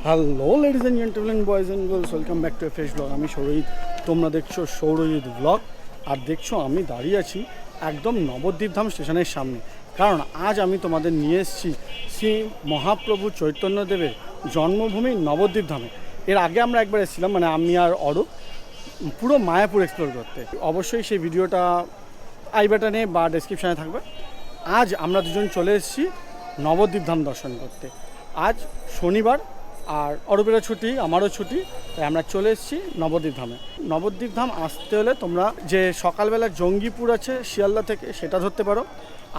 Hello ladies and gentleman, boys and girls, welcome back to A fresh blog. আমি সৌরজিৎ, তোমরা দেখছো Sourajit blog. আর দেখছো আমি দাঁড়িয়ে আছি একদম নবদ্বীপধাম স্টেশনের সামনে, কারণ আজ আমি তোমাদের নিয়ে এসেছি শ্রী মহাপ্রভু চৈতন্যদেবের জন্মভূমি নবদ্বীপধামে। এর আগে আমরা একবার এসেছিলাম, মানে আমি আর অরূপ, পুরো মায়াপুর এক্সপ্লোর করতে। অবশ্যই সেই ভিডিওটা আই বাটনে বা ডেসক্রিপশানে থাকবে। আজ আমরা দুজন চলে এসেছি নবদ্বীপধাম দর্শন করতে। আজ শনিবার, আর অরূপেরও ছুটি, আমারও ছুটি, তাই আমরা চলে এসেছি নবদ্বীপধামে। নবদ্বীপধাম আসতে হলে তোমরা যে সকালবেলা জঙ্গিপুর আছে শিয়ালদা থেকে, সেটা ধরতে পারো।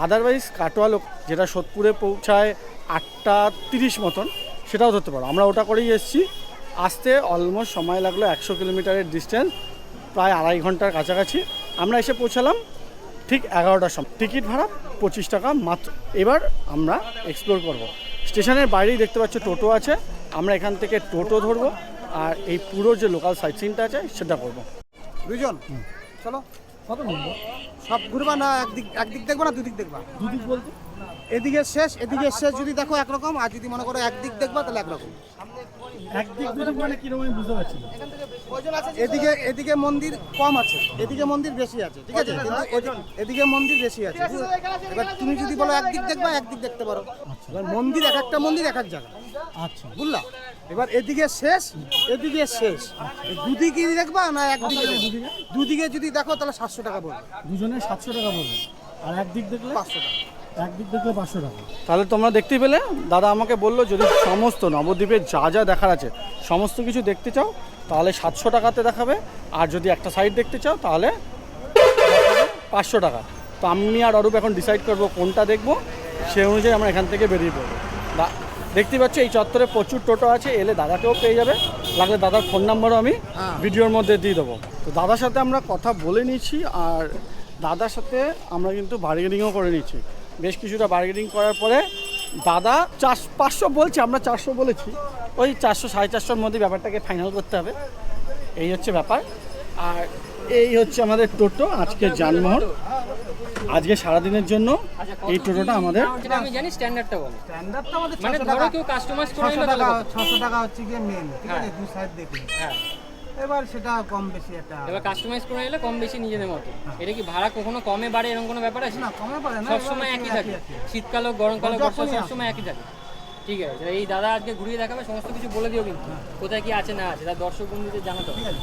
আদারওয়াইজ কাটোয়া লোক, যেটা সোদপুরে পৌঁছায় 8:30 মতন, সেটাও ধরতে পারো। আমরা ওটা করেই এসেছি। আসতে অলমোস্ট সময় লাগলো 100 কিলোমিটারের ডিস্টেন্স, প্রায় 2.5 ঘন্টার কাছাকাছি। আমরা এসে পৌঁছালাম ঠিক 11টার সময়। টিকিট ভাড়া 25 টাকা মাত্র। এবার আমরা এক্সপ্লোর করব। স্টেশনের বাইরেই দেখতে পাচ্ছ টোটো আছে, আমরা এখান থেকে টোটো ধরবো আর এই পুরো যে লোকাল সাইট সিনটা আছে সেটা করবো। দুজন চলো। কত বলবো? সব ঘুরবা না একদিক দেখবা না দুদিক দেখবা? দুদিক বলতে এদিকে শেষ যদি দেখো একরকম, আর যদি মনে করো একদিক দেখবা তাহলে একরকম। একদিক দুদিক মানে কিরকম আমি বুঝতে পারছি না। এদিকে মন্দির কম আছে, এদিকে মন্দির বেশি আছে, ঠিক আছে? কিন্তু এদিকে মন্দির বেশি আছে। এবার তুমি যদি বলো একদিক দেখবা, একদিক দেখতে পারো। এবার মন্দির এক একটা মন্দির এক এক জায়গা, আচ্ছা বুঝলা? এবার এদিকে শেষ, এদিকে শেষ, দুদিকে দেখবা না একদিকে? দুদিকে যদি দেখো তাহলে 700 টাকা পড়বে। দুজনে 700 টাকা পড়বে, আর একদিক দেখলে 500 টাকা। একদিক দেখলে 500 টাকা। তাহলে তোমরা দেখতেই পেলে, দাদা আমাকে বললো যদি সমস্ত নবদ্বীপের যা যা দেখার আছে সমস্ত কিছু দেখতে চাও তাহলে 700 টাকাতে দেখাবে, আর যদি একটা সাইড দেখতে চাও তাহলে 500 টাকা। তো আমি আর অরূপ এখন ডিসাইড করবো কোনটা দেখবো, সেই অনুযায়ী আমরা এখান থেকে বেরিয়ে পড়বো। দেখতেই পাচ্ছ এই চত্বরে প্রচুর টোটো আছে, এলে দাদাকেও পেয়ে যাবে। লাগলে দাদার ফোন নাম্বারও আমি ভিডিওর মধ্যে দিয়ে দেবো। তো দাদার সাথে আমরা কথা বলে নিয়েছি, আর দাদার সাথে আমরা কিন্তু বার্গেনিংও করে নিচ্ছি। বেশ কিছুটা বার্গেনিং করার পরে দাদা 500 বলছে, আমরা 400 বলেছি। ওই 400 450-র মধ্যে ব্যাপারটাকে ফাইনাল করতে হবে, এই হচ্ছে ব্যাপার। আর এই হচ্ছে আমাদের টোটো, আজকে যানবাহন, আজকে সারাদিনের জন্য এই টোটোটা আমাদের। যেটা আমি জানি স্ট্যান্ডার্ডটা বলে, স্ট্যান্ডার্ডটা আমাদের মানে 600 ধরো টাকা। কেউ কাস্টমাইজ করে 600 নিলে টাকা, তাহলে 600 টাকা হচ্ছে গিয়ে মেন, ঠিক আছে? দুই সাইড দেখুন। হ্যাঁ, এবার সেটা কম বেশি একটা, এবার কাস্টমাইজ করে নিলে কম বেশি নিজেদের মতো। এটা কি ভাড়া কখনো কমে বাড়ে এরকম কোনো ব্যাপার আছে? না কমে পারে না, সবসময় একই থাকে, শীতকাল হোক গরমকাল হোক বর্ষা, সবসময় একই থাকে। ঠিক আছে, এই দাদা আজকে ঘুরিয়ে দেখাবে, সমস্ত কিছু বলে দিও কিন্তু কোথায় কি আছে না আছে, তার দর্শক বন্ধুদের জানাতে হবে।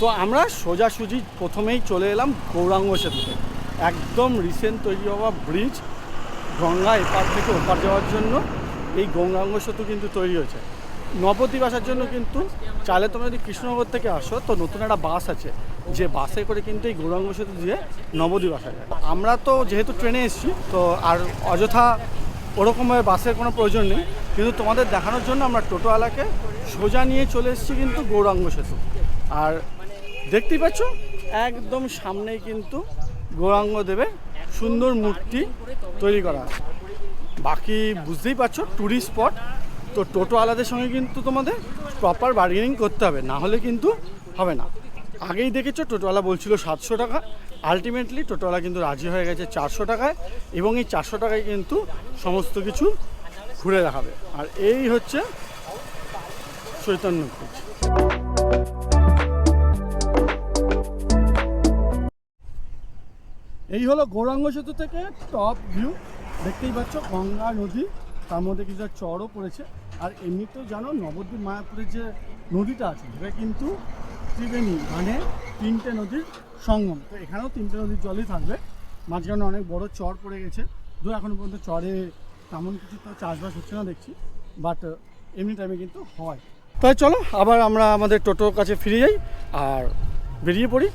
তো আমরা সোজাসুজি প্রথমেই চলে এলাম গৌরাঙ্গ সেতুতে। একদম রিসেন্ট তৈরি হওয়া ব্রিজ, গঙ্গা এপার থেকে ওপার যাওয়ার জন্য এই গৌরাঙ্গ সেতু কিন্তু তৈরি হয়েছে। নবদ্বীপ আসার জন্য কিন্তু চাইলে তোমরা যদি কৃষ্ণনগর থেকে আসো তো নতুন একটা বাস আছে, যে বাসে করে কিন্তু এই গৌরাঙ্গ সেতু দিয়ে নবদ্বীপ আসা যায়। আমরা তো যেহেতু ট্রেনে এসেছি, তো আর অযথা ওরকমভাবে বাসের কোনো প্রয়োজন নেই, কিন্তু তোমাদের দেখানোর জন্য আমরা টোটোওয়ালাকে সোজা নিয়ে চলে এসেছি কিন্তু গৌরাঙ্গ সেতু। আর দেখতেই পাচ্ছ একদম সামনেই কিন্তু গৌরাঙ্গ দেবের সুন্দর মূর্তি তৈরি করা। বাকি বুঝতেই পারছো ট্যুরিস্ট স্পট, তো টোটোওয়ালাদের সঙ্গে কিন্তু তোমাদের প্রপার বার্গেনিং করতে হবে, না হলে কিন্তু হবে না। আগেই দেখেছো টোটোওয়ালা বলছিল 700 টাকা, আলটিমেটলি টোটোওয়ালা কিন্তু রাজি হয়ে গেছে 400 টাকায়, এবং এই 400 টাকায় কিন্তু সমস্ত কিছু ঘুরে দেখাবে। আর এই হচ্ছে চৈতন্য ব্রিজ। এই হলো গৌরাঙ্গ সেতু থেকে টপ ভিউ। দেখতেই পাচ্ছ গঙ্গা নদী, তার মধ্যে কিছুটা চরও পড়েছে। আর এমনিতেও জানো নবদ্বীপ মায়াপুরের যে নদীটা আছে সেটা কিন্তু ত্রিবেণী, মানে 3টে নদীর সঙ্গম। তো এখানেও 3টে নদীর জলই থাকবে। মাঝখানে অনেক বড় চর পড়ে গেছে, তো এখনও পর্যন্ত চরে তেমন কিছু তো চাষবাস হচ্ছে না দেখছি, বাট এমনি টাইমে কিন্তু হয়। তাই চলো আবার আমরা আমাদের টোটোর কাছে ফিরে যাই আর বেরিয়ে পড়ি।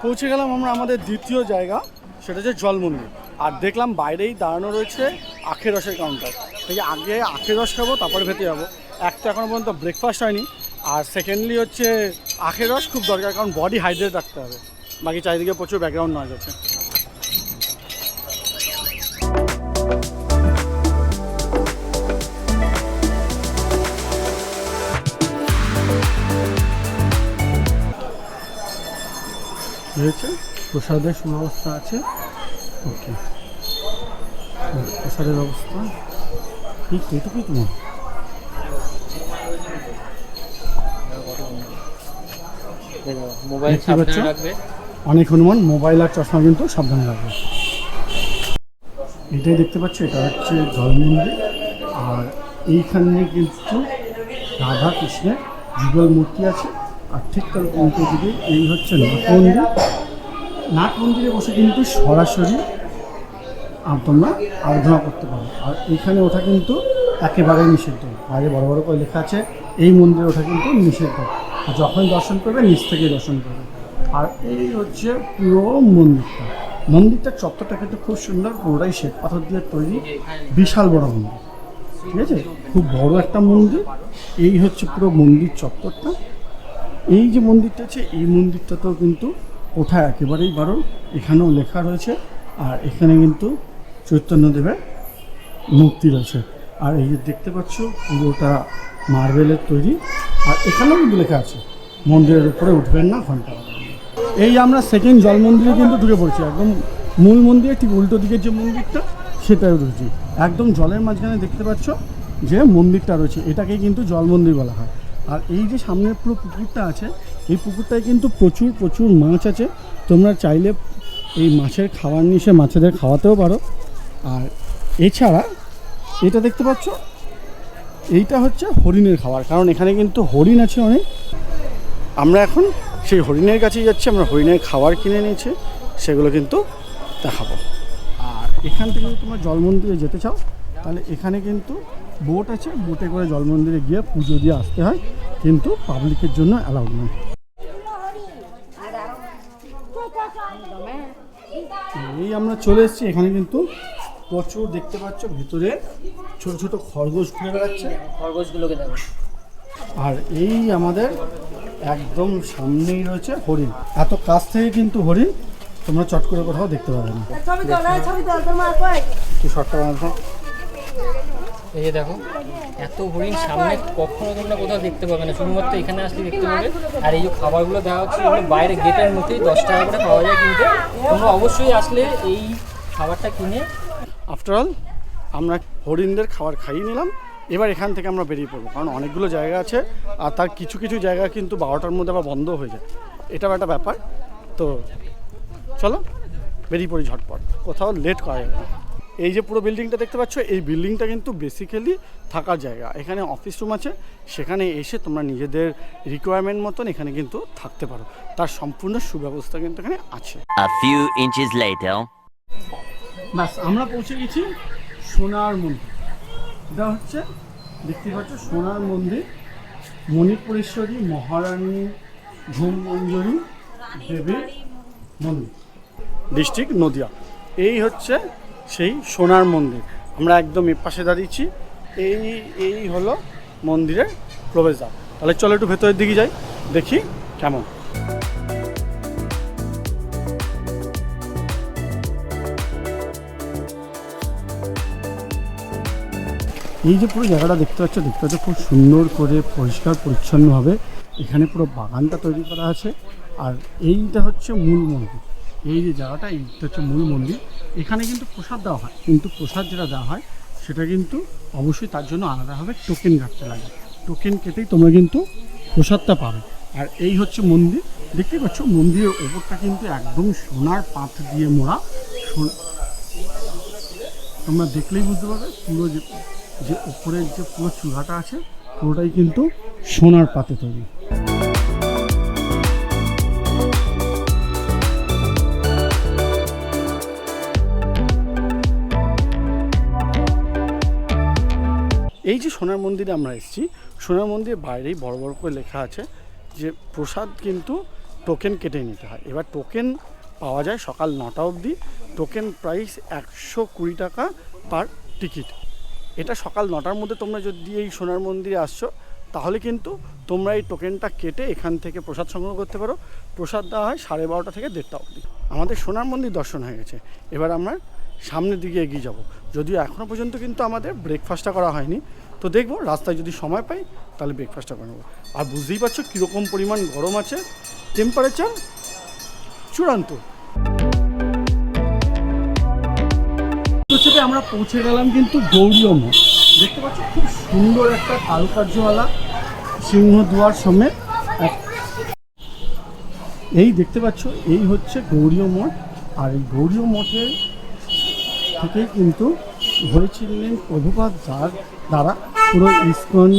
পৌঁছে গেলাম আমরা আমাদের দ্বিতীয় জায়গা, সেটা হচ্ছে জল মন্দির। আর দেখলাম বাইরেই দাঁড়ানো রয়েছে আখের রসের কাউন্টার, ঠিক আছে? আগে আখের রস খাবো, তারপরে ভেতরে যাবো। একটা এখনও পর্যন্ত ব্রেকফাস্ট হয়নি, আর সেকেন্ডলি হচ্ছে আখের রস খুব দরকার, কারণ বডি হাইড্রেট রাখতে হবে। বাকি চারিদিকে প্রচুর ব্যাকগ্রাউন্ড নয়েজ আছে। হয়েছে প্রসাদের সুব্যবস্থা আছে। ওকে, প্রসাদের ব্যবস্থা ঠিক এইটুকুই তোমার। মোবাইল দেখতে পাচ্ছ? সাবধানে রাখবে। অনেক হনুমান, মোবাইল আর চশমা কিন্তু সাবধানে রাখবে। এটাই দেখতে পাচ্ছ, এটা হচ্ছে জল মন্দির। আর এইখানে কিন্তু রাধা কৃষ্ণের যুগল মূর্তি আছে। আর ঠিক তার উল্টো দিকে এই হচ্ছে নাট মন্দির। নাট মন্দিরে বসে কিন্তু সরাসরি তোমরা আরাধনা করতে পারো। আর এইখানে ওঠা কিন্তু একেবারে নিষিদ্ধ। বাইরে বড় বড় করে লেখা আছে এই মন্দিরে ওঠা কিন্তু নিষিদ্ধ। আর যখন দর্শন করবে নিচ থেকে দর্শন করবে। আর এই হচ্ছে পুরো মন্দিরটা। মন্দিরটার চত্বরটা কিন্তু খুব সুন্দর, পুরোটাই শ্বেত পাথর দিয়ে তৈরি, বিশাল বড় মন্দির। ঠিক আছে, খুব বড় একটা মন্দির। এই হচ্ছে পুরো মন্দির চত্বরটা। এই যে মন্দিরটা আছে, এই মন্দিরটাতেও কিন্তু ওঠা একেবারেই বারণ, এখানেও লেখা রয়েছে। আর এখানে কিন্তু চৈতন্যদেবের মূর্তি রয়েছে। আর এই যে দেখতে পাচ্ছ পুরোটা মার্বেলের তৈরি। আর এখানেও কিন্তু লেখা আছে মন্দিরের উপরে উঠবেন না, ঘন্টা। এই আমরা সেকেন্ড জল মন্দিরে কিন্তু ঢুকে পড়ছি। একদম মূল মন্দিরে ঠিক উল্টো দিকের যে মন্দিরটা সেটাও রয়েছে। একদম জলের মাঝখানে দেখতে পাচ্ছ যে মন্দিরটা রয়েছে, এটাকে কিন্তু জল মন্দির বলা হয়। আর এই যে সামনের পুরো পুকুরটা আছে, এই পুকুরটায় কিন্তু প্রচুর প্রচুর মাছ আছে। তোমরা চাইলে এই মাছের খাবার নিয়ে এসে মাছেদের খাওয়াতেও পারো। আর এছাড়া এটা দেখতে পাচ্ছ, এইটা হচ্ছে হরিণের খাবার, কারণ এখানে কিন্তু হরিণ আছে অনেক। আমরা এখন সেই হরিণের কাছেই যাচ্ছি। আমরা হরিণের খাবার কিনে নিয়েছি, সেগুলো কিন্তু দেখাবো। আর এখান থেকে যদি তোমরা জল মন্দিরে যেতে চাও, তাহলে এখানে কিন্তু বোট আছে, বোটে করে জল মন্দিরে গিয়ে পুজো দিয়ে আসতে হয়, কিন্তু পাবলিকের জন্য অ্যালাউড নয়। এই আমরা চলে এসেছি, এখানে কিন্তু প্রচুর দেখতে পাচ্ছ ভিতরে ছোট ছোট খরগোশ ঘুরে বেড়াচ্ছে। খরগোশগুলোকে দেখো। আর এই আমাদের একদম সামনেই রয়েছে হরিণ। এত কাছ থেকে কিন্তু হরিণ তোমরা চট করে কোথাও দেখতে পাবে না। কি শর্টটা বানাচ্ছ? এই যে দেখো, এত হরিণ সামনে কখনো তোমরা কোথাও দেখতে পাবে না, শুধুমাত্র এখানে আসলে দেখতে পাবে। আর এই যে খাবারগুলো দেওয়া হচ্ছে, এগুলো বাইরে গেটের মধ্যেই 10 টাকা করে পাওয়া যায়, কিন্তু তোমরা অবশ্যই আসলে এই খাবারটা কিনে। আফটার অল আমরা হরিণদের খাবার খাইয়ে নিলাম। এবার এখান থেকে আমরা বেরিয়ে পড়বো, কারণ অনেকগুলো জায়গা আছে। আর তার কিছু কিছু জায়গা কিন্তু 12টার মধ্যে আবার বন্ধ হয়ে যায়, এটাও একটা ব্যাপার। তো চলো বেরিয়ে পড়ি ঝটপট, কোথাও লেট করা যাবে না। এই যে পুরো বিল্ডিংটা দেখতে পাচ্ছ, এই বিল্ডিংটা কিন্তু বেসিক্যালি থাকার জায়গা। এখানে অফিস রুম আছে, সেখানে এসে তোমরা নিজেদের রিকোয়ারমেন্ট মতন এখানে কিন্তু থাকতে পারো। তার সম্পূর্ণ সুব্যবস্থা কিন্তু এখানে আছে। A few inches later. ব্যাস, আমরা পৌঁছে গেছি সোনার মন্দির। এটা হচ্ছে দেখতে পাচ্ছ সোনার মন্দির, মণিপুরেশ্বরী মহারানী ধূমমঞ্জরী দেবীর মন্দির, ডিস্ট্রিক্ট নদিয়া। এই হচ্ছে সেই সোনার মন্দির। আমরা একদম এর পাশে দাঁড়িয়েছি। এই হলো মন্দিরের প্রবেশদ্বার। তাহলে চলো একটু ভেতরের দিকে যাই, দেখি কেমন। এই যে পুরো জায়গাটা দেখতে পাচ্ছ খুব সুন্দর করে পরিষ্কার পরিচ্ছন্নভাবে এখানে পুরো বাগানটা তৈরি করা আছে। আর এইটা হচ্ছে মূল মন্দির। এই যে জায়গাটা, এইটা হচ্ছে মূল মন্দির। এখানে কিন্তু প্রসাদ দেওয়া হয়, কিন্তু প্রসাদ যেটা দেওয়া হয় সেটা কিন্তু অবশ্যই তার জন্য আলাদাভাবে টোকেন কাটতে লাগে। টোকেন কেটেই তোমরা কিন্তু প্রসাদটা পাবে। আর এই হচ্ছে মন্দির, দেখতে পাচ্ছ মন্দিরের ওপরটা কিন্তু একদম সোনার পাত দিয়ে মোড়া। তোমরা দেখলেই বুঝতে পারবে পুরো যে উপরের যে পুরো চূড়াটা আছে পুরোটাই কিন্তু সোনার পাতে তৈরি। এই যে সোনার মন্দিরে আমরা এসেছি, সোনার মন্দিরের বাইরেই বড় বড় করে লেখা আছে যে প্রসাদ কিন্তু টোকেন কেটে নিতে হয়। এবার টোকেন পাওয়া যায় সকাল 9টা অবধি। টোকেন প্রাইস 120 টাকা পার টিকিট। এটা সকাল 9টার মধ্যে তোমরা যদি এই সোনার মন্দিরে আসছো, তাহলে কিন্তু তোমরা এই টোকেনটা কেটে এখান থেকে প্রসাদ সংগ্রহ করতে পারো। প্রসাদ দেওয়া হয় 12:30 থেকে 1:30 অবধি। আমাদের সোনার মন্দির দর্শন হয়ে গেছে, এবার আমরা সামনের দিকে এগিয়ে যাব। যদিও এখনও পর্যন্ত কিন্তু আমাদের ব্রেকফাস্টটা করা হয়নি, তো দেখবো রাস্তায় যদি সময় পাই তাহলে ব্রেকফাস্টটা করে নেবো। আর বুঝতেই পারছো কীরকম পরিমাণ গরম আছে, টেম্পারেচার চূড়ান্ত। থেকে আমরা পৌঁছে গেলাম কিন্তু গৌরীয় মঠ। দেখতে পাচ্ছ খুব সুন্দর একটা কারুকার্যওয়ালা সিংহদুয়ার সমেত এই দেখতে পাচ্ছ এই হচ্ছে গৌরীয় মঠ। আর এই গৌরীয় মঠের থেকেই কিন্তু হয়েছিলেন প্রভুপাদ, যার দ্বারা পুরো ইসকন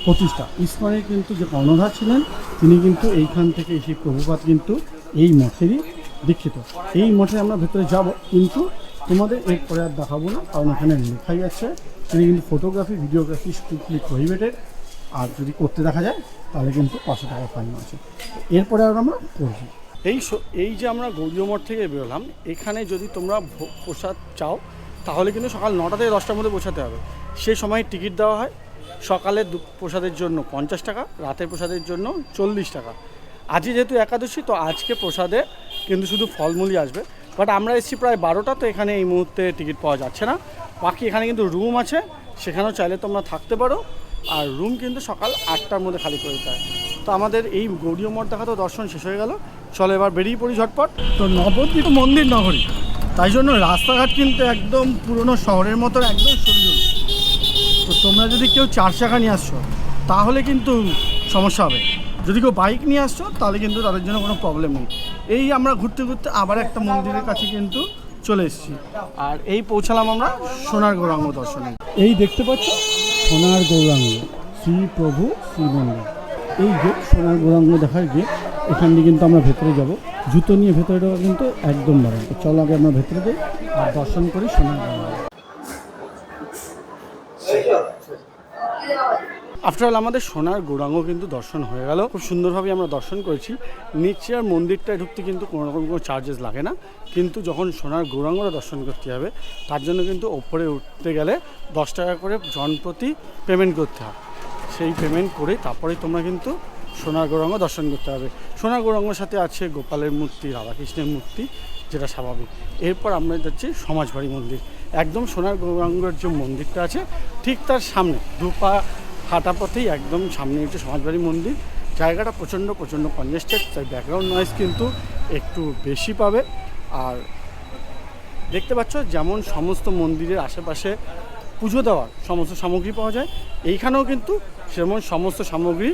প্রতিষ্ঠা। ইসকনের কিন্তু যে কর্ণধার ছিলেন তিনি কিন্তু এইখান থেকে সেই প্রভুপাদ কিন্তু এই মঠেরই দীক্ষিত। এই মঠে আমরা ভেতরে যাব, কিন্তু তোমাদের এরপরে আর দেখাবো না, কারণ এখানে লেখাই আছে তিনি কিন্তু ফটোগ্রাফি ভিডিওগ্রাফি স্ট্রিক্টলি প্রহিবিটেড। আর যদি করতে দেখা যায় তাহলে কিন্তু 500 টাকা ফাইন আছে। এরপরে আর আমরা করবো এই যে আমরা গৌরীয় মঠ থেকে বেরোলাম, এখানে যদি তোমরা প্রসাদ চাও তাহলে কিন্তু সকাল 9টা থেকে 10টার মধ্যে পৌঁছাতে হবে। সেই সময় টিকিট দেওয়া হয়। সকালের প্রসাদের জন্য 50 টাকা, রাতের প্রসাদের জন্য 40 টাকা। আজকে যেহেতু একাদশী, তো আজকে প্রসাদে কিন্তু শুধু ফলমূলই আসবে। বাট আমরা এসেছি প্রায় 12টা, তো এখানে এই মুহূর্তে টিকিট পাওয়া যাচ্ছে না। বাকি এখানে কিন্তু রুম আছে, সেখানেও চাইলে তোমরা থাকতে পারো। আর রুম কিন্তু সকাল 8টার মধ্যে খালি করে দিতে হয়। তো আমাদের এই গৌরীয় মঠ দেখা তো দর্শন শেষ হয়ে গেল। চলো এবার বেরিয়ে পড়ি ঝটপট। তো নবদ্বীপ মন্দির নগরী, তাই জন্য রাস্তাঘাট কিন্তু একদম পুরনো শহরের মতো একদম সরু সরু। তো তোমরা যদি কেউ 4 চাকা নিয়ে আসছো তাহলে কিন্তু সমস্যা হবে। যদি কেউ বাইক নিয়ে আসছো তাহলে কিন্তু তাদের জন্য কোনো প্রবলেম নেই। এই আমরা ঘুরতে ঘুরতে আবার একটা মন্দিরের কাছে কিন্তু চলে এসেছি। আর এই পৌঁছালাম আমরা সোনার গৌরাঙ্গ দর্শনে। এই দেখতে পাচ্ছ সোনার গৌরাঙ্গ শ্রী প্রভু শ্রী মন্দির। এই যে সোনার গৌরাঙ্গ দেখার গেট, এখান দিয়ে কিন্তু আমরা ভেতরে যাব। জুতো নিয়ে ভেতরে যাওয়া কিন্তু একদম বাড়ান। তো চলো আগে আমরা ভেতরে যাই আর দর্শন করি সোনার গৌরাঙ্গ। আফটার অল আমাদের সোনার গৌরাঙ্গ কিন্তু দর্শন হয়ে গেল। খুব সুন্দরভাবে আমরা দর্শন করেছি। নিচে আর মন্দিরটায় ঢুকতে কিন্তু কোনো রকম কোনো চার্জেস লাগে না, কিন্তু যখন সোনার গৌরাঙ্গটা দর্শন করতে হবে তার জন্য কিন্তু ওপরে উঠতে গেলে 10 টাকা করে জনপ্রতি পেমেন্ট করতে হয়। সেই পেমেন্ট করে তারপরেই তোমরা কিন্তু সোনার গৌরাঙ্গ দর্শন করতে হবে। সোনার গৌরাঙ্গের সাথে আছে গোপালের মূর্তি, রাধাকৃষ্ণের মূর্তি, যেটা স্বাভাবিক। এরপর আমরা যাচ্ছি সমাজবাড়ি মন্দির। একদম সোনার গৌরাঙ্গের যে মন্দিরটা আছে ঠিক তার সামনে দুপা হাঁটা পথেই একদম সামনে হচ্ছে সমাজবাড়ি মন্দির। জায়গাটা প্রচণ্ড কনজেস্টেড, তাই ব্যাকগ্রাউন্ড নয়েজ কিন্তু একটু বেশি পাবে। আর দেখতে পাচ্ছ যেমন সমস্ত মন্দিরের আশেপাশে পুজো দেওয়ার সমস্ত সামগ্রী পাওয়া যায়, এইখানেও কিন্তু সেমন সমস্ত সামগ্রী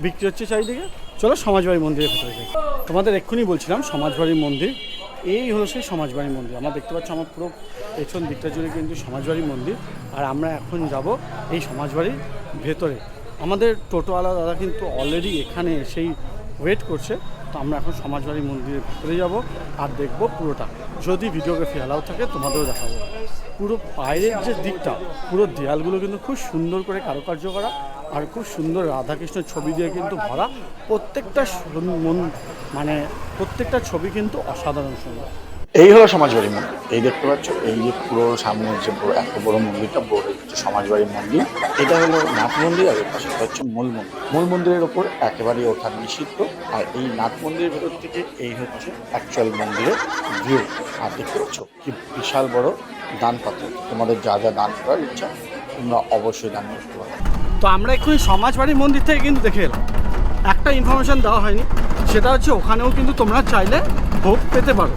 বিক্রি হচ্ছে চারিদিকে। চলো সমাজবাড়ি মন্দিরের ভেতরে যাই। তোমাদের এক্ষুনি বলছিলাম সমাজবাড়ি মন্দির, এই হলো সেই সমাজবাড়ি মন্দির। আমরা দেখতে পাচ্ছি আমার পুরো পেছন দিকটা জুড়ে কিন্তু সমাজবাড়ি মন্দির। আর আমরা এখন যাব এই সমাজবাড়ির ভেতরে। আমাদের টোটোওয়ালা দাদা কিন্তু অলরেডি এখানে এসেই ওয়েট করছে। তো আমরা এখন সমাজবাড়ি মন্দিরের ভেতরে যাব আর দেখব পুরোটা। যদি ভিডিওগ্রাফি অ্যালাউ থাকে তোমাদেরও দেখাবো। পুরো বাইরের যে দিকটা, পুরো দেয়ালগুলো কিন্তু খুব সুন্দর করে কারুকার্য করা আর খুব সুন্দর রাধাকৃষ্ণের ছবি দিয়ে কিন্তু ভরা। প্রত্যেকটা ছবি কিন্তু অসাধারণ সুন্দর। এই হলো সমাজবাড়ি মন্দির। এই দেখতে পাচ্ছ, এই যে পুরো সামনের যে এত বড় মন্দিরটা বড় হচ্ছে সমাজবাড়ি মন্দির। এটা হলো নাথ মন্দির আর এর পাশে হচ্ছে মূল মন্দির। মূল মন্দিরের ওপর একেবারেই ওঠা নিষিদ্ধ। আর এই নাথ মন্দিরের ভেতর থেকে এই হচ্ছে অ্যাকচুয়াল মন্দিরের ভিউ। আর দেখতে পাচ্ছ কি বিশাল বড় দান পাত্র। তোমাদের যা যা দান করার ইচ্ছা তোমরা অবশ্যই দান করতে পারো। তো আমরা এক্ষুনি সমাজবাড়ি মন্দির থেকে কিন্তু দেখে এলাম। একটা ইনফরমেশান দেওয়া হয়নি, সেটা হচ্ছে ওখানেও কিন্তু তোমরা চাইলে ভোগ পেতে পারো,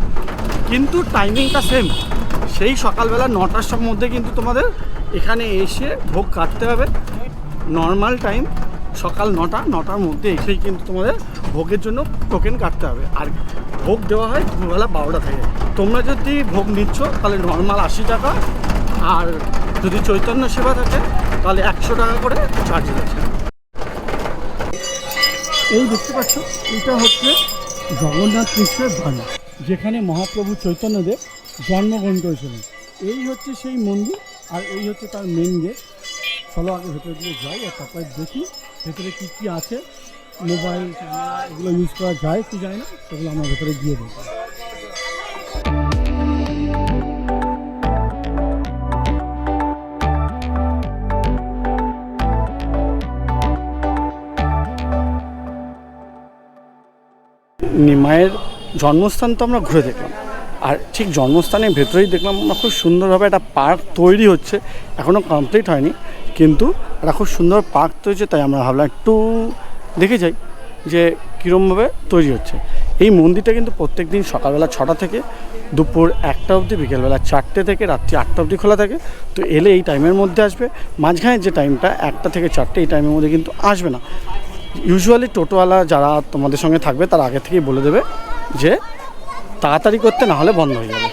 কিন্তু টাইমিংটা সেম। সেই সকালবেলা 9টার মধ্যে কিন্তু তোমাদের এখানে এসে ভোগ কাটতে হবে। নর্মাল টাইম সকাল 9টার মধ্যে এসেই কিন্তু তোমাদের ভোগের জন্য টোকেন কাটতে হবে। আর ভোগ দেওয়া হয় দুপুরবেলা 12টা থেকে। তোমরা যদি ভোগ নিচ্ছ তাহলে নর্মাল 80 টাকা, আর যদি চৈতন্য সেবা থাকে তাহলে 100 টাকা করে চার্জ আছে। এই দেখতে পাচ্ছ, এটা হচ্ছে জগন্নাথ মিশ্রের বাড়ি, যেখানে মহাপ্রভু চৈতন্যদেব জন্মগ্রহণ করেছিলেন। এই হচ্ছে সেই মন্দির আর এই হচ্ছে তার মেন গেট। চলো আগে ভেতরে দিয়ে যাই আর তারপরে দেখি ভেতরে কী কী আছে। মোবাইল ক্যামেরা এগুলো ইউজ করা যায় কি যায় না সেগুলো আমরা ভেতরে গিয়ে দেখি। মায়ের জন্মস্থান তো আমরা ঘুরে দেখলাম, আর ঠিক জন্মস্থানের ভেতরেই দেখলাম আমরা খুব সুন্দরভাবে একটা পার্ক তৈরি হচ্ছে। এখনও কমপ্লিট হয়নি, কিন্তু একটা খুব সুন্দর পার্ক তৈরি হচ্ছে। তাই আমরা ভাবলাম একটু দেখে যাই যে কীরকমভাবে তৈরি হচ্ছে। এই মন্দিরটা কিন্তু প্রত্যেক দিন সকালবেলা 6টা থেকে দুপুর 1টা অবধি, বিকেলবেলা 4টে থেকে রাত্রি 8টা অবধি খোলা থাকে। তো এলে এই টাইমের মধ্যে আসবে। মাঝখানে যে টাইমটা 1টা থেকে 4টে, এই টাইমের মধ্যে কিন্তু আসবে না। ইউজুয়ালি টোটোওয়ালা যারা তোমাদের সঙ্গে থাকবে তারা আগে থেকেই বলে দেবে যে তাড়াতাড়ি করতে, না হলে বন্ধ হয়ে যাবে।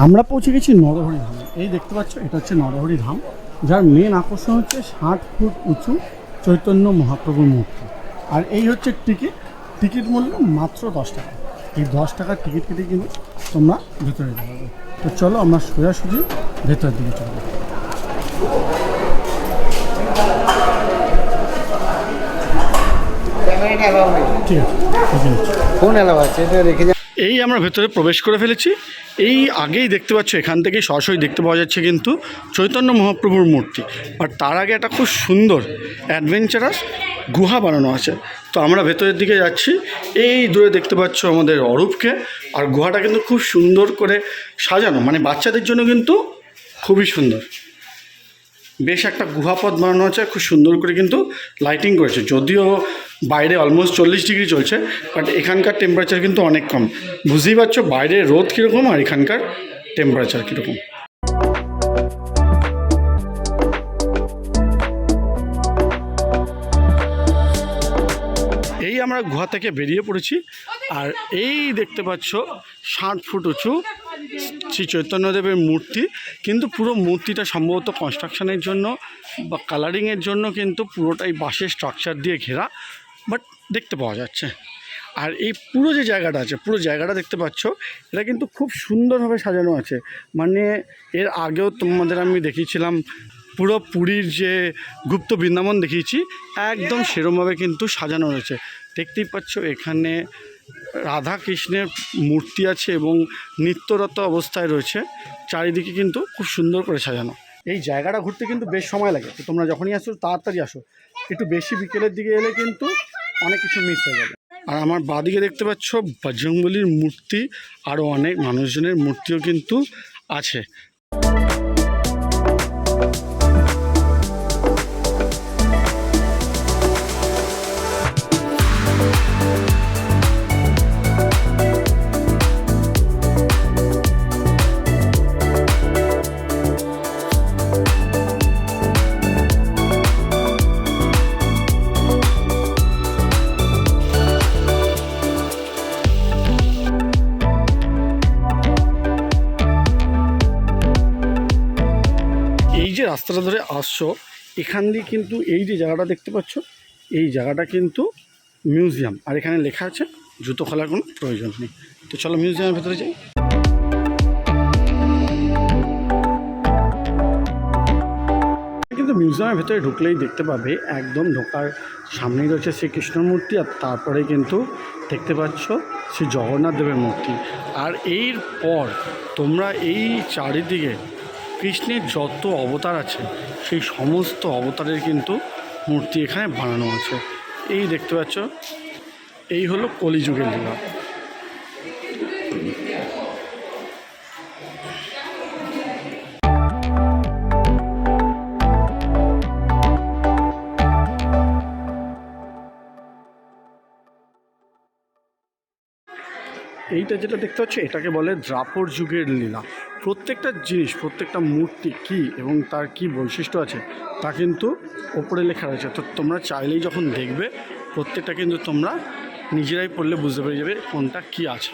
আমরা পৌঁছে গেছি নরহরি ধামে। এই দেখতে পাচ্ছ, এটা হচ্ছে নরহরি ধাম, যার মেন আকর্ষণ হচ্ছে 60 ফুট উঁচু চৈতন্য মহাপ্রভুর মূর্তি। আর এই হচ্ছে টিকিট মূল্য মাত্র 10 টাকা। এই 10 টাকার টিকিট কেটে কিন্তু তোমরা ভেতরে যেতে পারবে। তো চলো আমরা সোজাসুজি ভেতরের দিকে চলে যাবো। ঠিক আছে, ফোন এলাও আছে, এটা রেখে যা। এই আমরা ভেতরে প্রবেশ করে ফেলেছি। এই আগেই দেখতে পাচ্ছ, এখান থেকেই সরাসরি দেখতে পাওয়া যাচ্ছে কিন্তু চৈতন্য মহাপ্রভুর মূর্তি। আর তার আগে একটা খুব সুন্দর অ্যাডভেঞ্চারাস গুহা বানানো আছে। তো আমরা ভেতরের দিকে যাচ্ছি। এই দূরে দেখতে পাচ্ছ আমাদের অরূপকে। আর গুহাটা কিন্তু খুব সুন্দর করে সাজানো, মানে বাচ্চাদের জন্য কিন্তু খুবই সুন্দর। বেশ একটা গুহাপথ বানানো আছে, খুব সুন্দর করে কিন্তু লাইটিং করেছে। যদিও বাইরে অলমোস্ট 40 ডিগ্রি চলছে, বাট এখানকার টেম্পারেচার কিন্তু অনেক কম। বুঝতেই পারছো বাইরে রোদ কীরকম আর এখানকার টেম্পারেচার কীরকম। এই আমরা গুহা থেকে বেরিয়ে পড়েছি। আর এই দেখতে পাচ্ছ 60 ফুট উঁচু শ্রী চৈতন্যদেবের মূর্তি। কিন্তু পুরো মূর্তিটা সম্ভবত কনস্ট্রাকশনের জন্য বা কালারিংয়ের জন্য কিন্তু পুরোটাই বাঁশের স্ট্রাকচার দিয়ে ঘেরা, বাট দেখতে পাওয়া যাচ্ছে। আর এই পুরো যে জায়গাটা আছে, পুরো জায়গাটা দেখতে পাচ্ছ, এটা কিন্তু খুব সুন্দরভাবে সাজানো আছে। মানে এর আগেও তোমাদের আমি দেখিয়েছিলাম পুরো পুরীর যে গুপ্ত বৃন্দাবন দেখিয়েছি, একদম সেরমভাবে কিন্তু সাজানো রয়েছে। দেখতেই পাচ্ছ এখানে রাধা কৃষ্ণের মূর্তি আছে এবং নিত্যরত অবস্থায় রয়েছে। চারিদিকে কিন্তু খুব সুন্দর করে সাজানো। এই জায়গাটা ঘুরতে কিন্তু বেশ সময় লাগে। তো তোমরা যখনই আসো তাড়াতাড়ি আসো, একটু বেশি বিকেলের দিকে এলে কিন্তু অনেক কিছু মিস হয়ে যাবে। আর আমার বাঁদিকে দেখতে পাচ্ছ বজরংবলীর মূর্তি, আরও অনেক মানুষজনের মূর্তিও কিন্তু আছে। এই যে রাস্তাটা ধরে আসছো, এখান দিয়ে কিন্তু এই যে জায়গাটা দেখতে পাচ্ছ, এই জায়গাটা কিন্তু মিউজিয়াম। আর এখানে লেখা আছে জুতো খোলার কোনো প্রয়োজন নেই। তো চলো মিউজিয়ামের ভেতরে যাই। কিন্তু মিউজিয়ামের ভেতরে ঢুকলেই দেখতে পাবে, একদম ঢোকার সামনেই রয়েছে শ্রীকৃষ্ণর মূর্তি, আর তারপরে কিন্তু দেখতে পাচ্ছ শ্রী জগন্নাথ দেবের মূর্তি। আর এরপর তোমরা এই চারিদিকে কৃষ্ণের যত অবতার আছে, সেই সমস্ত অবতারের কিন্তু মূর্তি এখানে বানানো আছে। এই দেখতে পাচ্ছ, এই হলো কলিযুগের লীলা। এইটা যেটা দেখতে পাচ্ছ, এটাকে বলে দ্রাপর যুগের লীলা। প্রত্যেকটা জিনিস, প্রত্যেকটা মূর্তি কী এবং তার কি বৈশিষ্ট্য আছে তা কিন্তু ওপরে লেখা রয়েছে। তো তোমরা চাইলেই যখন দেখবে, প্রত্যেকটা কিন্তু তোমরা নিজেরাই পড়লে বুঝতে পেরে যাবে কোনটা কি আছে।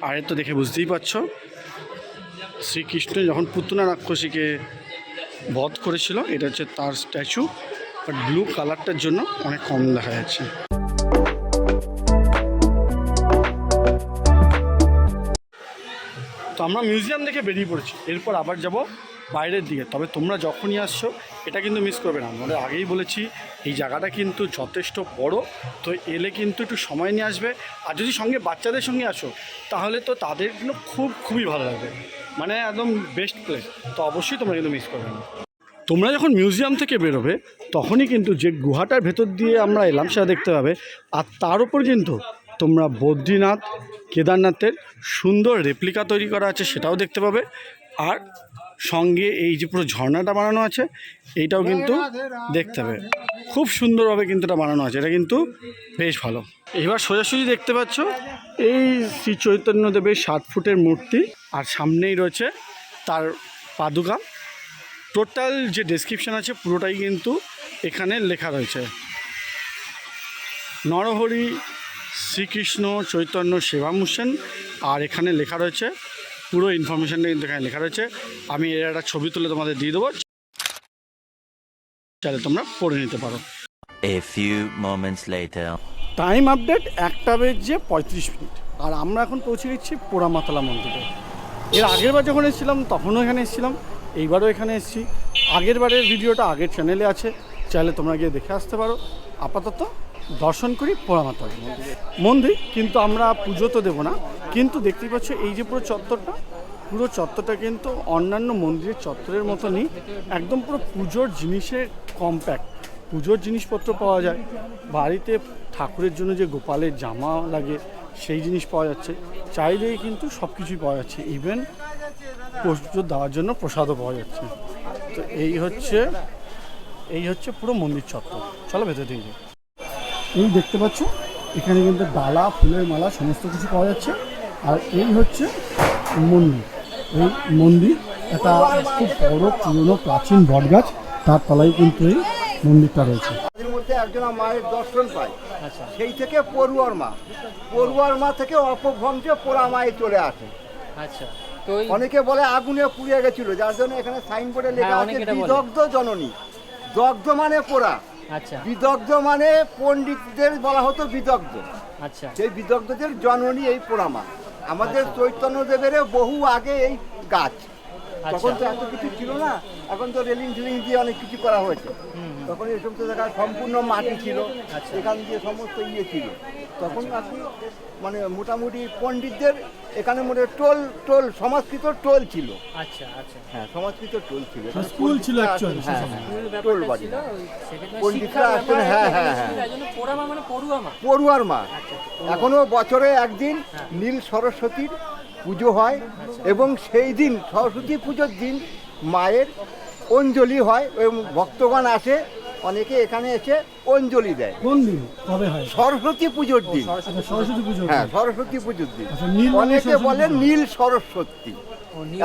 আর তো দেখে বুঝতেই পারছো, শ্রীকৃষ্ণ যখন পুতনা রাক্ষসীকে বধ করেছিল, এটা হচ্ছে তার স্ট্যাচু। বাট ব্লু কালারটার জন্য অনেক কম দেখা যাচ্ছে। তো আমরা মিউজিয়াম দেখে বেরিয়ে পড়েছি, এরপর আবার যাব বাইরের দিকে। তবে তোমরা যখনই আসছো এটা কিন্তু মিস করবে না। আমরা আগেই বলেছি এই জায়গাটা কিন্তু যথেষ্ট বড়। তো এলে কিন্তু একটু সময় নিয়ে আসবে। আর যদি সঙ্গে বাচ্চাদের সঙ্গে আসো, তাহলে তো তাদের কিন্তু খুবই ভালো লাগবে, মানে একদম বেস্ট প্লেস। তো অবশ্যই তোমরা কিন্তু মিস করবে না। তোমরা যখন মিউজিয়াম থেকে বেরোবে, তখনই কিন্তু যে গুহাটার ভেতর দিয়ে আমরা এলাম সেটা দেখতে পাবে। আর তার উপর কিন্তু তোমরা বদ্রীনাথ, কেদারনাথের সুন্দর রেপ্লিকা তৈরি করা আছে সেটাও দেখতে পাবে। আর সঙ্গে এই যে পুরো ঝর্ণাটা বানানো আছে এইটাও কিন্তু দেখতে হবে। খুব সুন্দরভাবে কিন্তু এটা বানানো আছে, এটা কিন্তু বেশ ভালো। এবার সোজাসুজি দেখতে পাচ্ছ এই শ্রী চৈতন্যদেবের 7 ফুটের মূর্তি, আর সামনেই রয়েছে তার পাদুকা। টোটাল যে ডেসক্রিপশন আছে পুরোটাই কিন্তু এখানে লেখা রয়েছে। নরহরি শ্রীকৃষ্ণ চৈতন্য সেবামুষেন, আর এখানে লেখা রয়েছে পুরো ইনফরমেশনটা কিন্তু এখানে লেখা রয়েছে। আমি এর একটা ছবি তুলে তোমাদের দিয়ে দেবো, চাইলে তোমরা পড়ে নিতে পারো। A few moments later. Time update 1:35, আর আমরা এখন পৌঁছে গেছি পোড়ামাতলা মন্দিরে। এর আগের বার যখন এসেছিলাম তখনও এখানে এসেছিলাম, এইবারও এখানে এসেছি। আগের বারের ভিডিওটা আগের চ্যানেলে আছে, চাইলে তোমরা গিয়ে দেখে আসতে পারো। আপাতত দর্শন করি পোড়ামাতলা মন্দির, কিন্তু আমরা পুজো তো দেবো না। কিন্তু দেখতেই পাচ্ছ এই যে পুরো চত্বরটা কিন্তু অন্যান্য মন্দিরের চত্বরের মতনই, একদম পুরো পুজোর জিনিসে কম্প্যাক্ট। পুজোর জিনিসপত্র পাওয়া যায়, বাড়িতে ঠাকুরের জন্য যে গোপালের জামা লাগে সেই জিনিস পাওয়া যাচ্ছে, চাইলেই কিন্তু সব কিছুই পাওয়া যাচ্ছে। ইভেন পুজো দেওয়ার জন্য প্রসাদও পাওয়া যাচ্ছে। তো এই হচ্ছে পুরো মন্দির চত্বর। চলো ভেতর দিকে যাই। এই দেখতে পাচ্ছ এখানে কিন্তু ডালা, ফুলের মালা সমস্ত কিছু পাওয়া যাচ্ছে। আর এই হচ্ছে মন্দির। এই মন্দির একটা খুব বড় পুরনো প্রাচীন বটগাছ, তার তলায় কিন্তু এই মন্দিরটা রয়েছে। এর মধ্যে একজন মায়ের দর্শন পায়, আচ্ছা সেই থেকে পড়ুয়ার মা থেকে অপভ্রংশে পোড়া মায়ে চলে আসে। আচ্ছা। তো অনেকে বলে আগুনে পুড়িয়ে গেছিল, যার জন্য এখানে সাইনবোর্ডে লেখা হ্যাঁ, আছে অনেকে এটা বলে। বিদগ্ধ জননী। দগ্ধ মানে পোড়া, আচ্ছা বিদগ্ধ মানে পণ্ডিতদের বলা হতো বিদগ্ধ। আচ্ছা সেই বিদগ্ধদের জননী এই পোড়া মা। আমাদের চৈতন্যদেবের বহু আগে এই গাছ, তখন তো এত কিছু ছিল না, এখন তো রেলিং দিয়ে অনেক কিছু করা হয়েছে। তখন এই সমস্ত জায়গা সম্পূর্ণ মাটি ছিল, এখান দিয়ে সমস্ত ছিল। তখন আর কি মানে মোটামুটি পণ্ডিতদের এখানে মনে টোল সংস্কৃত টোল ছিল। আচ্ছা আচ্ছা। হ্যাঁ, সংস্কৃত টোল ছিল, স্কুল ছিল actually হ্যাঁ, সেই টোল বাড়ি। পণ্ডিতরা আসতেন, হ্যাঁ হ্যাঁ হ্যাঁ, পড়ুয়ার মা। এখনো বছরে একদিন নীল সরস্বতীর পুজো হয়, এবং সেই দিন সরস্বতী পুজোর দিন মায়ের অঞ্জলি হয় এবং ভক্তগণ আসে, অনেকে এখানে এসে অঞ্জলি দেয়। কোন দিন কবে হয়? সরস্বতী পুজোর দিন। সরস্বতী পুজো। হ্যাঁ, সরস্বতী পুজোর দিন। আচ্ছা, নীল মানে অনেকে সরস্বতী বলেন পুজো। নীল সরস্বতী।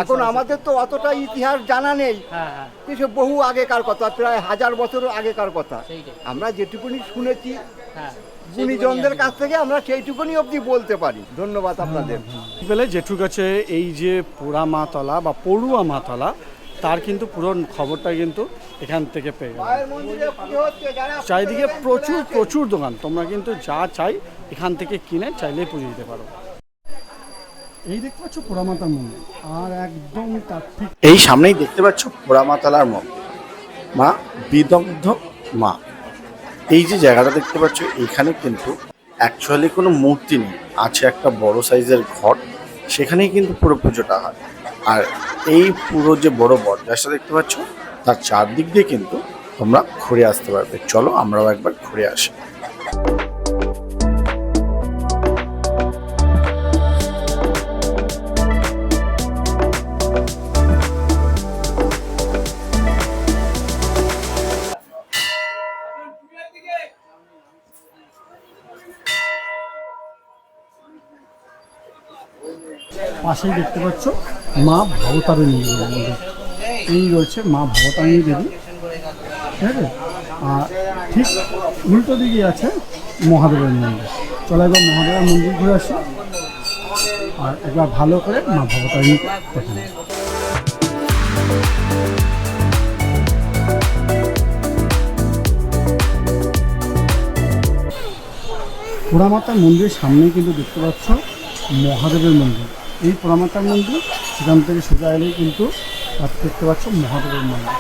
এখন আমাদের তো অতটা ইতিহাস জানা নেই, হ্যাঁ হ্যাঁ কিছু বহু আগেকার কথা, প্রায় 1000 বছর আগেকার কথা। সেইটাই। আমরা যেটুকুনি শুনেছি হ্যাঁ গুণীজনদের কাছ থেকে, আমরা সেইটুকুনি অবধি বলতে পারি। ধন্যবাদ আপনাদের। পেলে জেঠুর কাছে এই যে পোড়া মাতলা বা পড়ুয়া মাতলা, তার কিন্তু পুরো খবরটা কিন্তু এখান থেকে পেয়ে যাবে। মায়ের মন্দিরে পুজো হচ্ছে, যারা চারিদিকে প্রচুর দোকান, তোমরা কিন্তু যা চাই এখান থেকে কিনে চাইলেই পুজো দিতে পারো। এই দেখতে পাচ্ছ পোড়ামাতার মন্দির, আর একদম তার ঠিক এই সামনেই দেখতে পাচ্ছ পোড়ামাতলার মন্দির, মা বিদগ্ধ মা। এই যে জায়গাটা দেখতে পাচ্ছ, এখানে কিন্তু অ্যাকচুয়ালি কোনো মূর্তি নেই, আছে একটা বড় সাইজের ঘট, সেখানেই কিন্তু পুরো পুজোটা হয়। আর এই পুরো যে বড় বটগাছটা দেখতে পাচ্ছ, তার চারদিক দিয়ে কিন্তু তোমরা ঘুরে আসতে পারবে। চলো আমরাও একবার ঘুরে আসি। পাশেই দেখতে পাচ্ছ মা ভবতারিণী মন্দির। এই রয়েছে মা ভবতারিণী দেবী, ঠিক আছে। আর ঠিক উল্টো দিকে আছে মহাদেবের মন্দির। চলো একবার মহাদেবের মন্দির ঘুরে আসি, আর একবার ভালো করে মা ভবতারিণীকে দেখে নেব। পোড়ামাতার মন্দিরের সামনে কিন্তু দেখতে পাচ্ছ মহাদেবের মন্দির। এই পোড়ামাতার মন্দির, সেখান থেকে সোজা এলেই কিন্তু দেখতে পাচ্ছ মহাদেবের মন্দির।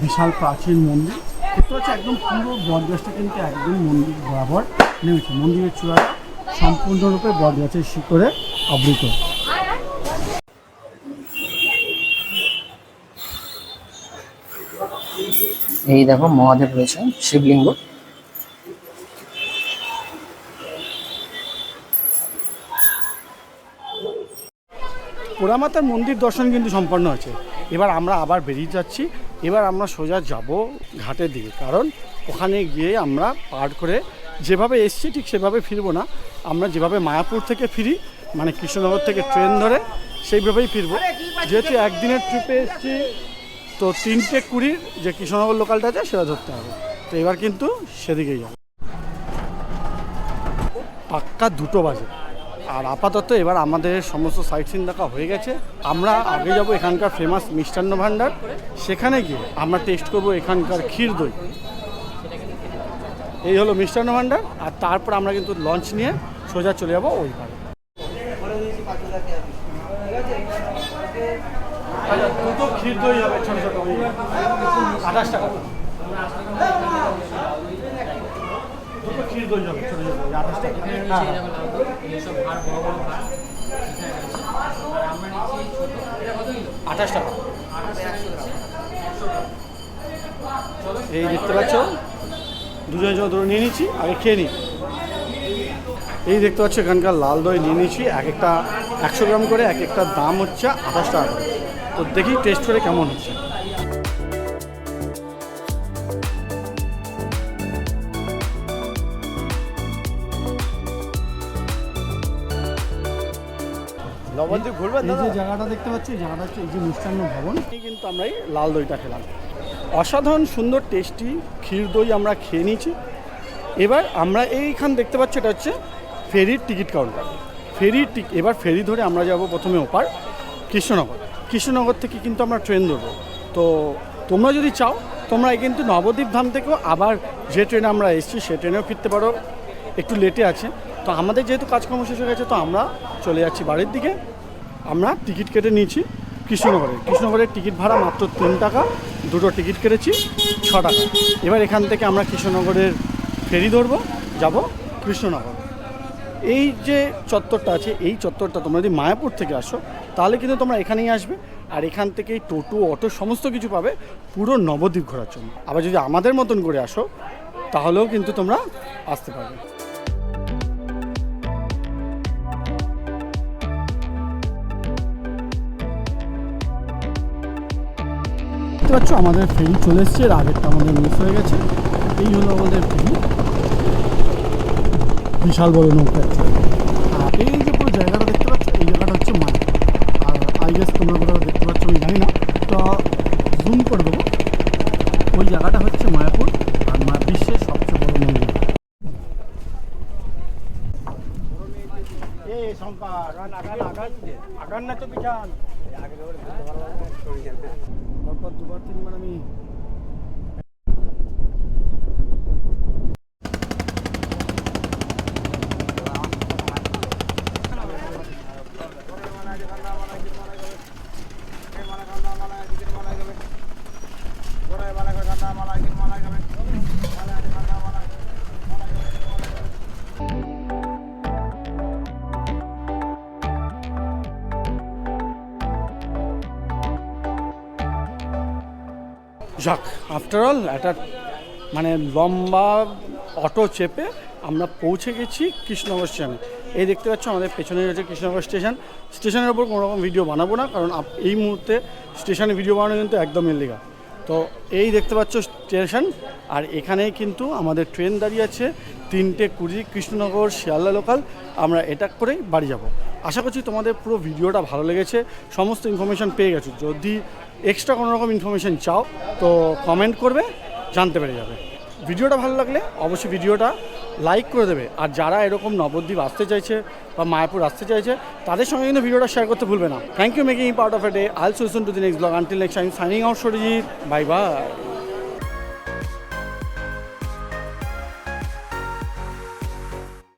বিশাল প্রাচীন মন্দির দেখতে পাচ্ছ, একদম পুরো বটগাছটা কিন্তু একদম মন্দির বরাবর নেমেছে। মন্দিরের চূড়াটা সম্পূর্ণরূপে বটগাছের শিকড়ে আবৃত। এই দেখো মহাদেব রয়েছে, শিবলিঙ্গ। পোড়ামাতার মন্দির দর্শন কিন্তু সম্পন্ন হয়েছে। এবার আমরা আবার বেরিয়ে যাচ্ছি। এবার আমরা সোজা যাব ঘাটের দিকে, কারণ ওখানে গিয়ে আমরা পার করে যেভাবে এসছি ঠিক সেভাবে ফিরবো না। আমরা যেভাবে মায়াপুর থেকে ফিরি, মানে কৃষ্ণনগর থেকে ট্রেন ধরে সেইভাবেই ফিরবো। যেহেতু একদিনের ট্রিপে এসছি, তো 3:20 যে কৃষ্ণনগর লোকালটা আছে সেটা ধরতে হবে। তো এবার কিন্তু সেদিকেই যাবো, পাক্কা 2টো বাজে। আর আপাতত এবার আমাদের সমস্ত সাইট সিন দেখা হয়ে গেছে। আমরা আগে যাব এখানকার ফেমাস মিষ্টান্ন ভাণ্ডার, সেখানে গিয়ে আমরা টেস্ট করব এখানকার ক্ষীর দই। এই হলো মিষ্টান্ন ভাণ্ডার। আর তারপর আমরা কিন্তু লঞ্চ নিয়ে সোজা চলে যাবো ওই পারে। দুটো ক্ষীর দই হবে ছোটো ছোটো, 28 টাকা। দুটো ক্ষীর দই হবে ছোটো ছোটো, 28 টাকা। এইসব ভার বড় বড় ভার 28 টাকা। এই দেখতে পাচ্ছ, দুজনের জন্য ধরে নিয়ে নিচ্ছি, আগে খেয়ে নিই। এই দেখতে পাচ্ছ এখানকার লাল দই নিয়ে নিচ্ছি, এক একটা 100 গ্রাম করে, এক একটা দাম হচ্ছে 28 টাকা করে। তো দেখি টেস্ট করে কেমন হচ্ছে। নবদ্বীপ ঘুরবেন এই যে জায়গাটা দেখতে পাচ্ছি, এই জায়গাটা হচ্ছে এই যে মিষ্টান্ন ভবন, কিন্তু আমরা এই লাল দইটা খেলাম। অসাধারণ সুন্দর টেস্টি ক্ষীর দই আমরা খেয়ে নিয়েছি। এবার আমরা এইখান দেখতে পাচ্ছি, এটা হচ্ছে ফেরির টিকিট কাউন্টার। এবার ফেরি ধরে আমরা যাব প্রথমে ওপার কৃষ্ণনগর। কৃষ্ণনগর থেকে কিন্তু আমরা ট্রেন ধরবো। তো তোমরা যদি চাও, তোমরা কিন্তু নবদ্বীপ ধাম থেকেও আবার যে ট্রেনে আমরা এসেছি সে ট্রেনেও ফিরতে পারো, একটু লেটে আছে। তো আমাদের যেহেতু কাজকর্ম শেষ হয়ে গেছে, তো আমরা চলে যাচ্ছি বাড়ির দিকে। আমরা টিকিট কেটে নিয়েছি কৃষ্ণনগরের টিকিট ভাড়া মাত্র 3 টাকা, 2টো টিকিট কেটেছি 6 টাকা। এবার এখান থেকে আমরা কৃষ্ণনগরের ফেরি ধরবো, যাব কৃষ্ণনগর। এই যে চত্বরটা আছে, এই চত্বরটা তোমরা যদি মায়াপুর থেকে আসো, তাহলে কিন্তু তোমরা এখানেই আসবে। আর এখান থেকেই টোটো, অটো সমস্ত কিছু পাবে পুরো নবদ্বীপ ঘোরার জন্য। আবার যদি আমাদের মতন করে আসো, তাহলেও কিন্তু তোমরা আসতে পারবে। দেখতে পাচ্ছ আমাদের ফেরি চলে এসছে, এর আগেরটা আমাদের মিস হয়ে গেছে। এই হলো আমাদের ফেরি, বিশাল বড় নৌকা। আর এই যে পুরো জায়গাটা দেখতে পাচ্ছ, এই জায়গাটা হচ্ছে মায়া। আর আই গেস তোমরা কোথাও দেখতে পাচ্ছ আমি জানি না, তো জুম করে দেবো। ওই জায়গাটা হচ্ছে মায়াপুর, আর বিশ্বের সবচেয়ে বড় মন্দির। তারপর 2-3বার আমি যাক, আফটার অল একটা মানে লম্বা অটো চেপে আমরা পৌঁছে গেছি কৃষ্ণনগর স্টেশনে। এই দেখতে পাচ্ছ আমাদের পেছনে রয়েছে কৃষ্ণনগর স্টেশন। স্টেশনের ওপর কোনো রকম ভিডিও বানাবো না, কারণ এই মুহূর্তে স্টেশনে ভিডিও বানানো কিন্তু একদম ইল্লিগাল। তো এই দেখতে পাচ্ছ স্টেশন, আর এখানেই কিন্তু আমাদের ট্রেন দাঁড়িয়ে আছে 3:20 কৃষ্ণনগর শিয়ালদা লোকাল। আমরা এটা করেই বাড়ি যাব। আশা করছি তোমাদের পুরো ভিডিওটা ভালো লেগেছে, সমস্ত ইনফরমেশান পেয়ে গেছো। যদি এক্সট্রা কোনো রকম ইনফরমেশান চাও, তো কমেন্ট করবে, জানতে পেরে যাবে। ভিডিওটা ভালো লাগলে অবশ্যই ভিডিওটা লাইক করে দেবে। আর যারা এরকম নবদ্বীপ আসতে চাইছে বা মায়াপুর আসতে চাইছে, তাদের সঙ্গে কিন্তু ভিডিওটা শেয়ার করতে ভুলবে না। Thank you making part of a day. I'll so soon to the next blog. Until next time, signing out Sarijit, bye by.